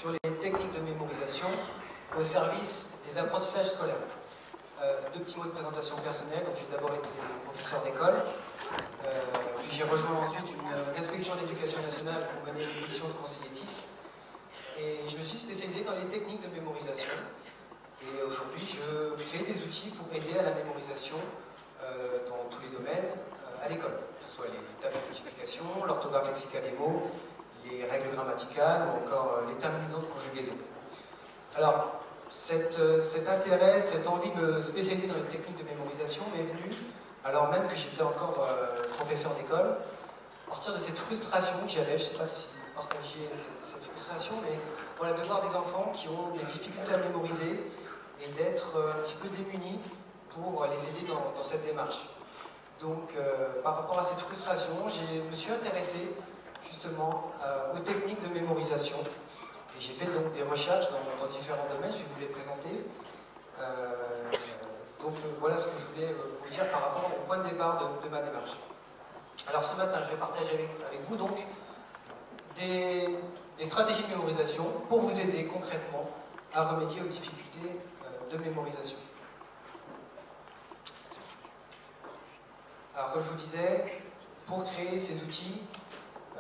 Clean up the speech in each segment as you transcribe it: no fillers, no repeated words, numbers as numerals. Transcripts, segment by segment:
sur les techniques de mémorisation au service des apprentissages scolaires. Deux petits mots de présentation personnelle. J'ai d'abord été professeur d'école, puis j'ai rejoint ensuite une inspection d'éducation nationale pour mener une mission de conseiller TIS. Et je me suis spécialisé dans les techniques de mémorisation. Et aujourd'hui, je crée des outils pour aider à la mémorisation dans tous les domaines à l'école, que ce soit les tables de multiplication, l'orthographe lexicale des mots, les règles grammaticales ou encore les terminaisons de conjugaison. Alors, cet intérêt, cette envie de me spécialiser dans les techniques de mémorisation m'est venue, alors même que j'étais encore professeur d'école, à partir de cette frustration que j'avais, je ne sais pas si vous partagiez cette frustration, mais voilà, de voir des enfants qui ont des difficultés à mémoriser et d'être un petit peu démunis pour les aider dans cette démarche. Donc, par rapport à cette frustration, je me suis intéressé justement aux techniques de mémorisation. Et j'ai fait donc des recherches dans différents domaines, je vais vous les présenter. Voilà ce que je voulais vous dire par rapport au point de départ de ma démarche. Alors ce matin, je vais partager avec vous donc des stratégies de mémorisation pour vous aider concrètement à remédier aux difficultés de mémorisation. Alors comme je vous disais, pour créer ces outils,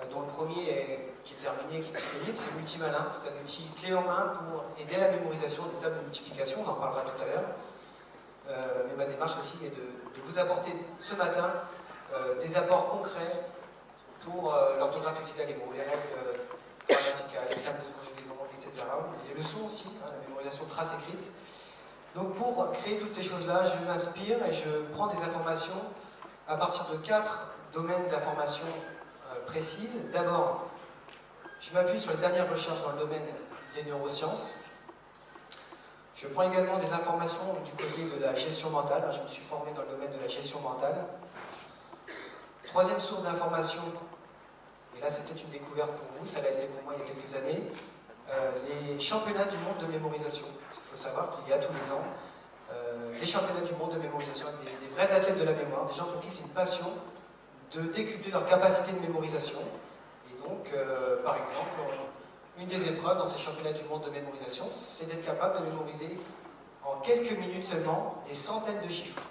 dont le premier qui est terminé, qui est disponible, c'est Multimalin. C'est un outil clé en main pour aider à la mémorisation des tables de multiplication, on en parlera tout à l'heure. Mais ma démarche aussi est de vous apporter ce matin des apports concrets pour l'orthographe lexicale des mots, les règles grammaticales, les termes de conjugaison, etc. Et les leçons aussi, la mémorisation de traces écrites. Donc pour créer toutes ces choses-là, je m'inspire et je prends des informations à partir de 4 domaines d'information précises. D'abord, je m'appuie sur les dernières recherches dans le domaine des neurosciences. Je prends également des informations du côté de la gestion mentale. Je me suis formé dans le domaine de la gestion mentale. Troisième source d'information, et là c'est peut-être une découverte pour vous, ça l'a été pour moi il y a quelques années, les championnats du monde de mémorisation. Parce qu'il faut savoir qu'il y a tous les ans des championnats du monde de mémorisation avec des vrais athlètes de la mémoire, des gens pour qui c'est une passion de décupler leur capacité de mémorisation. Et donc, par exemple, une des épreuves dans ces championnats du monde de mémorisation, c'est d'être capable de mémoriser en quelques minutes seulement des centaines de chiffres.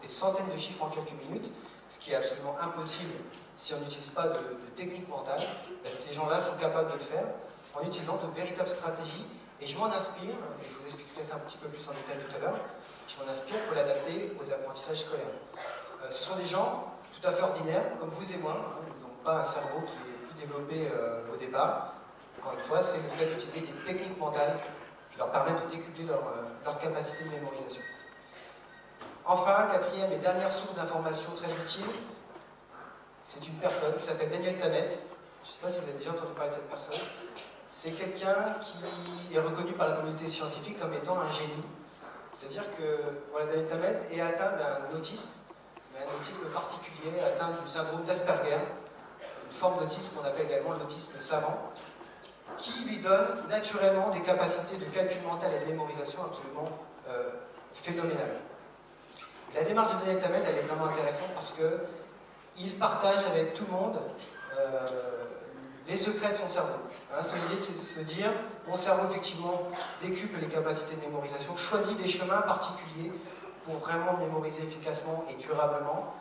Des centaines de chiffres en quelques minutes, ce qui est absolument impossible si on n'utilise pas de technique mentale. Ces gens-là sont capables de le faire en utilisant de véritables stratégies. Et je m'en inspire, et je vous expliquerai ça un petit peu plus en détail tout à l'heure, je m'en inspire pour l'adapter aux apprentissages scolaires. Ce sont des gens tout à fait ordinaires, comme vous et moi. Ils n'ont pas un cerveau qui est plus développé au départ. Encore une fois, c'est le fait d'utiliser des techniques mentales qui leur permettent de décupler leur capacité de mémorisation. Enfin, quatrième et dernière source d'information très utile, c'est une personne qui s'appelle Daniel Tammet. Je ne sais pas si vous avez déjà entendu parler de cette personne. C'est quelqu'un qui est reconnu par la communauté scientifique comme étant un génie. C'est-à-dire que voilà, Daniel Tammet est atteint d'un autisme, mais un autisme particulier, atteint du syndrome d'Asperger, une forme d'autisme qu'on appelle également l'autisme savant, qui lui donne naturellement des capacités de calcul mental et de mémorisation absolument phénoménales. La démarche de Daniel Tammet, elle est vraiment intéressante parce qu'il partage avec tout le monde les secrets de son cerveau. Son idée, c'est de se dire, mon cerveau, effectivement, décuple les capacités de mémorisation, choisit des chemins particuliers pour vraiment mémoriser efficacement et durablement.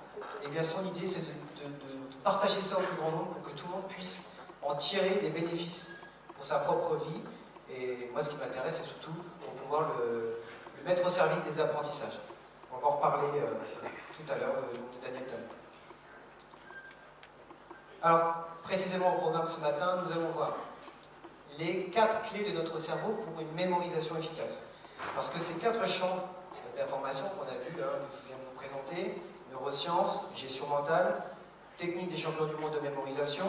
Et bien, son idée, c'est de partager ça au plus grand nombre pour que tout le monde puisse en tirer des bénéfices pour sa propre vie. Et moi, ce qui m'intéresse, c'est surtout pour pouvoir le mettre au service des apprentissages. On va en reparler tout à l'heure de Daniel Tammet. Alors, précisément au programme ce matin, nous allons voir les 4 clés de notre cerveau pour une mémorisation efficace. Parce que ces 4 champs d'information qu'on a vus, que je viens de vous présenter, neurosciences, gestion mentale, technique des champions du monde de mémorisation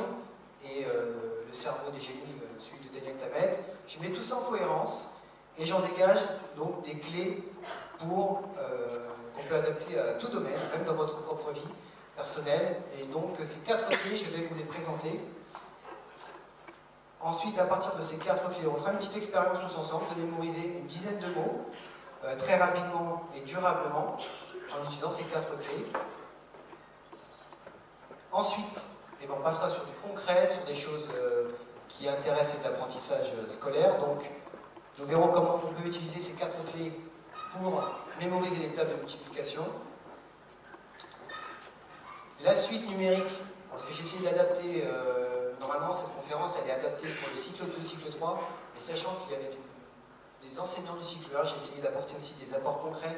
et le cerveau des génies, celui de Daniel Tammet, je mets tout ça en cohérence et j'en dégage donc des clés pour qu'on peut adapter à tout domaine, même dans votre propre vie personnelle. Et donc ces 4 clés, je vais vous les présenter. Ensuite, à partir de ces 4 clés, on fera une petite expérience tous ensemble de mémoriser une dizaine de mots très rapidement et durablement en utilisant ces 4 clés. Ensuite, on passera sur du concret, sur des choses qui intéresse les apprentissages scolaires. Donc, nous verrons comment on peut utiliser ces 4 clés pour mémoriser les tables de multiplication. La suite numérique, parce que j'ai essayé d'adapter, normalement cette conférence elle est adaptée pour le cycle 2, cycle 3, mais sachant qu'il y avait des enseignants du cycle 1, j'ai essayé d'apporter aussi des apports concrets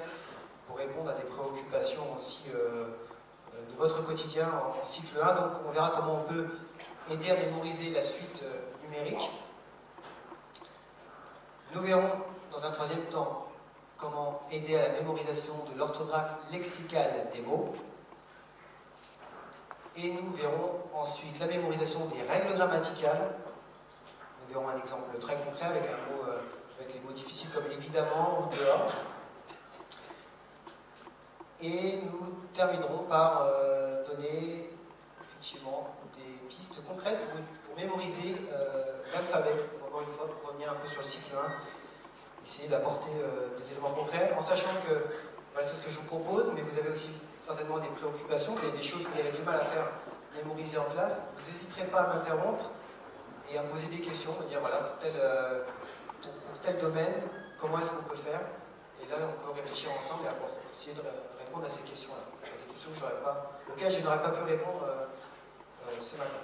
pour répondre à des préoccupations aussi de votre quotidien en cycle 1. Donc on verra comment on peut aider à mémoriser la suite numérique. Nous verrons dans un troisième temps comment aider à la mémorisation de l'orthographe lexicale des mots. Et nous verrons ensuite la mémorisation des règles grammaticales. Nous verrons un exemple très concret avec avec les mots difficiles comme évidemment ou dehors. Et nous terminerons par donner effectivement des pistes concrètes pour mémoriser l'alphabet, encore une fois, pour revenir un peu sur le cycle 1, essayer d'apporter des éléments concrets, en sachant que voilà, c'est ce que je vous propose, mais vous avez aussi certainement des préoccupations, des choses que vous avez du mal à faire mémoriser en classe. Vous n'hésiterez pas à m'interrompre et à me poser des questions, me dire voilà, pour tel domaine, comment est-ce qu'on peut faire? Et là, on peut réfléchir ensemble et essayer de répondre à ces questions-là. Des questions auxquelles je n'aurais pas pu répondre ce matin.